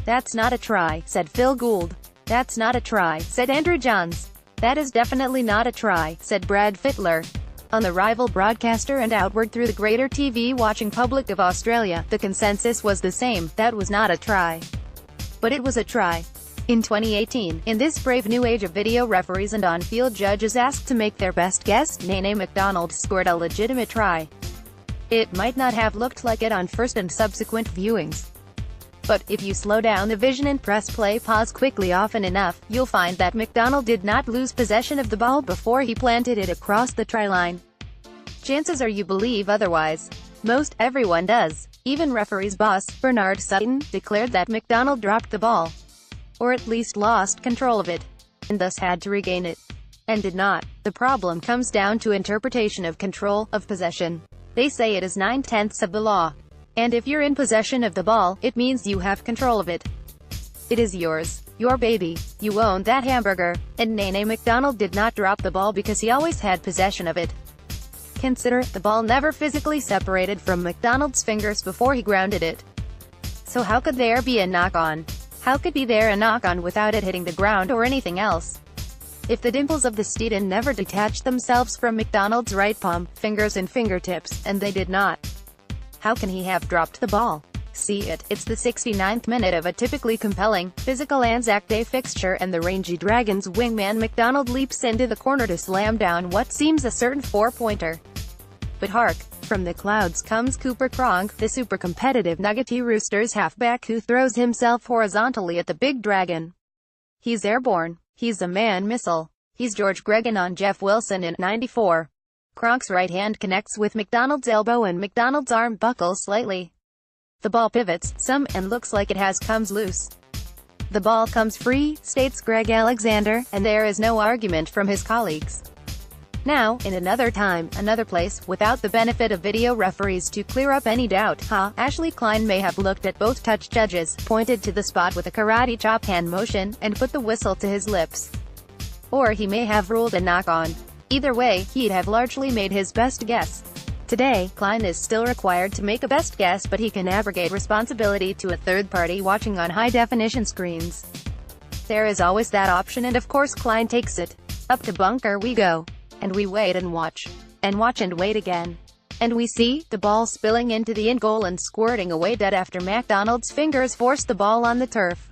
"That's not a try," said Phil Gould. "That's not a try," said Andrew Johns. "That is definitely not a try," said Brad Fittler. On the rival broadcaster and outward through the greater TV-watching public of Australia, the consensus was the same: that was not a try. But it was a try. In 2018, in this brave new age of video referees and on-field judges asked to make their best guess, Nene Macdonald scored a legitimate try. It might not have looked like it on first and subsequent viewings. But if you slow down the vision and press play pause quickly often enough, you'll find that Macdonald did not lose possession of the ball before he planted it across the try line. Chances are you believe otherwise. Most everyone does. Even referee's boss, Bernard Sutton, declared that Macdonald dropped the ball, or at least lost control of it, and thus had to regain it, and did not. The problem comes down to interpretation of control, of possession. They say it is 9/10 of the law. And if you're in possession of the ball, it means you have control of it. It is yours. Your baby. You own that hamburger. And Nene Macdonald did not drop the ball because he always had possession of it. Consider, the ball never physically separated from Macdonald's fingers before he grounded it. So how could there be a knock-on? How could be there a knock-on without it hitting the ground or anything else? If the dimples of the Steeden never detached themselves from Macdonald's right palm, fingers and fingertips, and they did not, how can he have dropped the ball? See it, it's the 69th minute of a typically compelling, physical Anzac Day fixture, and the rangy Dragons wingman Macdonald leaps into the corner to slam down what seems a certain four-pointer. But hark! From the clouds comes Cooper Cronk, the super-competitive Nuggety Roosters halfback who throws himself horizontally at the big dragon. He's airborne. He's a man missile. He's George Gregan on Jeff Wilson in '94. Cronk's right hand connects with Macdonald's elbow and Macdonald's arm buckles slightly. The ball pivots, some, and looks like it comes loose. "The ball comes free," states Greg Alexander, and there is no argument from his colleagues. Now, in another time, another place, without the benefit of video referees to clear up any doubt, Ashley Klein may have looked at both touch judges, pointed to the spot with a karate chop hand motion, and put the whistle to his lips. Or he may have ruled a knock-on. Either way, he'd have largely made his best guess. Today, Klein is still required to make a best guess, but he can abrogate responsibility to a third party watching on high-definition screens. There is always that option, and of course Klein takes it. Up to bunker we go. And we wait and watch. And watch and wait again. And we see the ball spilling into the end goal and squirting away dead after Macdonald's fingers force the ball on the turf.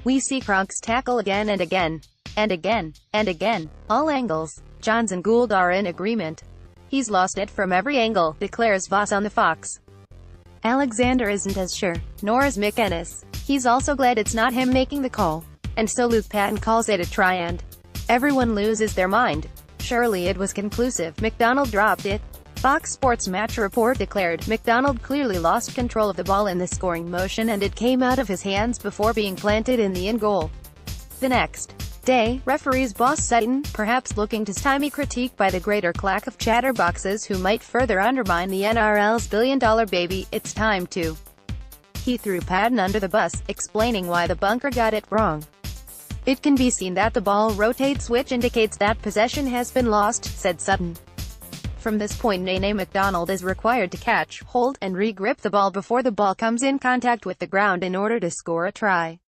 We see Cronk's tackle again and again. And again. And again. All angles. Johns and Gould are in agreement. He's lost it from every angle, declares Voss on the Fox. Alexander isn't as sure, nor is Mick Ennis. He's also glad it's not him making the call. And so Luke Patton calls it a try and everyone loses their mind. Surely it was conclusive. Macdonald dropped it. Fox Sports Match Report declared, Macdonald clearly lost control of the ball in the scoring motion and it came out of his hands before being planted in the end goal. The next day, referees boss Sutton, perhaps looking to stymie critique by the greater clack of chatterboxes who might further undermine the NRL's billion-dollar baby, it's time to. He threw Patton under the bus, explaining why the bunker got it wrong. "It can be seen that the ball rotates, which indicates that possession has been lost," said Sutton. From this point Nene Macdonald is required to catch, hold, and re-grip the ball before the ball comes in contact with the ground in order to score a try.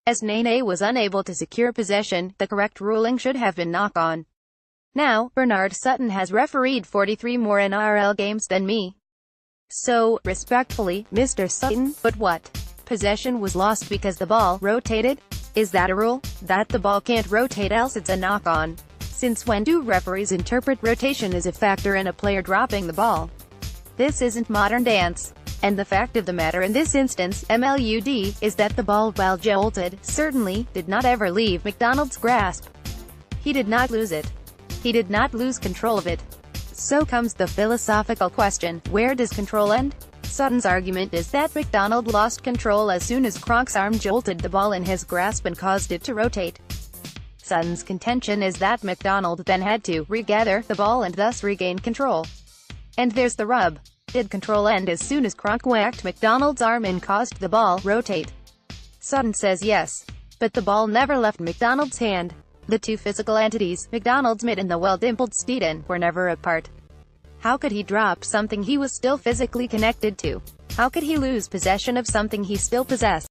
As Nene was unable to secure possession, the correct ruling should have been knock-on. Now, Bernard Sutton has refereed 43 more NRL games than me. So, respectfully, Mr. Sutton, but what? Possession was lost because the ball rotated? Is that a rule? That the ball can't rotate else it's a knock-on? Since when do referees interpret rotation as a factor in a player dropping the ball? This isn't modern dance. And the fact of the matter in this instance, MLUD, is that the ball, while jolted, certainly, did not ever leave Macdonald's grasp. He did not lose it. He did not lose control of it. So comes the philosophical question, where does control end? Sutton's argument is that Macdonald lost control as soon as Cronk's arm jolted the ball in his grasp and caused it to rotate. Sutton's contention is that Macdonald then had to regather the ball and thus regain control. And there's the rub. Did control end as soon as Cronk whacked Macdonald's arm and caused the ball rotate? Sutton says yes. But the ball never left Macdonald's hand. The two physical entities, Macdonald's mitt and the well-dimpled Steeden, were never apart. How could he drop something he was still physically connected to? How could he lose possession of something he still possessed?